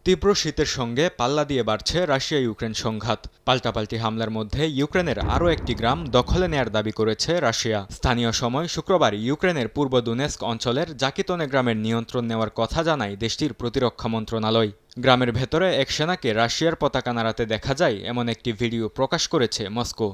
তীব্র শীতের সঙ্গে পাল্লা দিয়ে বাড়ছে রাশিয়া ইউক্রেন সংঘাত। পাল্টাপাল্টি হামলার মধ্যে ইউক্রেনের আরও একটি গ্রাম দখলে নেয়ার দাবি করেছে রাশিয়া। স্থানীয় সময় শুক্রবার ইউক্রেনের পূর্ব দুনেস্ক অঞ্চলের জাকিতনে গ্রামের নিয়ন্ত্রণ নেওয়ার কথা জানায় দেশটির প্রতিরক্ষা মন্ত্রণালয়। গ্রামের ভেতরে এক সেনাকে রাশিয়ার পতাকা নাড়াতে দেখা যায় এমন একটি ভিডিও প্রকাশ করেছে মস্কো।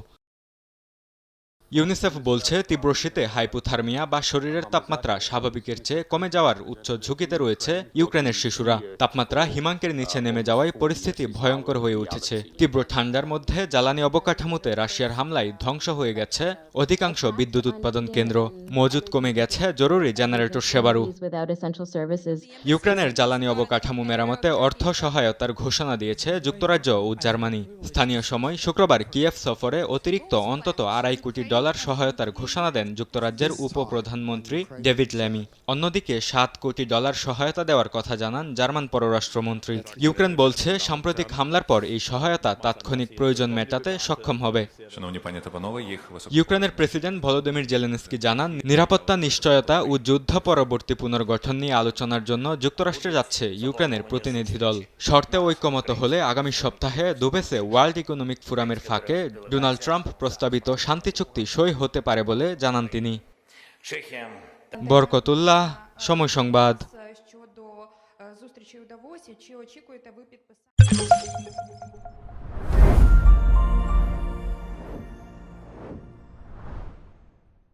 ইউনিসেফ বলছে, তীব্র শীতে হাইপোথার্মিয়া বা শরীরের তাপমাত্রা স্বাভাবিকের চেয়ে কমে যাওয়ার উচ্চ ঝুঁকিতে রয়েছে ইউক্রেনের শিশুরা। তাপমাত্রা হিমাঙ্কের নিচে নেমে যাওয়ায় পরিস্থিতি ভয়ঙ্কর হয়ে উঠেছে। তীব্র ঠান্ডার মধ্যে জ্বালানি অবকাঠামোতে রাশিয়ার হামলায় ধ্বংস হয়ে গেছে অধিকাংশ বিদ্যুৎ উৎপাদন কেন্দ্র। মজুত কমে গেছে জরুরি জেনারেটর সেবারও। ইউক্রেনের জ্বালানি অবকাঠামো মেরামতে অর্থ সহায়তার ঘোষণা দিয়েছে যুক্তরাজ্য ও জার্মানি। স্থানীয় সময় শুক্রবার কিয়েভ সফরে অতিরিক্ত অন্তত $2.5 কোটি সহায়তার ঘোষণা দেন যুক্তরাজ্যের উপপ্রধানমন্ত্রী ডেভিড ল্যামি। অন্যদিকে $7 কোটি সহায়তা দেওয়ার কথা জানান জার্মান পররাষ্ট্রমন্ত্রী। ইউক্রেন বলছে, সাম্প্রতিক হামলার পর এই সহায়তা তাৎক্ষণিক প্রয়োজন মেটাতে সক্ষম হবে। ইউক্রেনের প্রেসিডেন্ট ভলোদিমির জেলেনস্কি জানান, নিরাপত্তা নিশ্চয়তা ও যুদ্ধ পরবর্তী পুনর্গঠন নিয়ে আলোচনার জন্য যুক্তরাষ্ট্রে যাচ্ছে ইউক্রেনের প্রতিনিধি দল। শর্তে ঐকমত্য হলে আগামী সপ্তাহে দুবেসে ওয়ার্ল্ড ইকোনমিক ফোরামের ফাঁকে ডোনাল্ড ট্রাম্প প্রস্তাবিত শান্তি চুক্তি সই হতে পারে বলে জানান তিনি। বরকতুল্লাহ, সময় সংবাদ।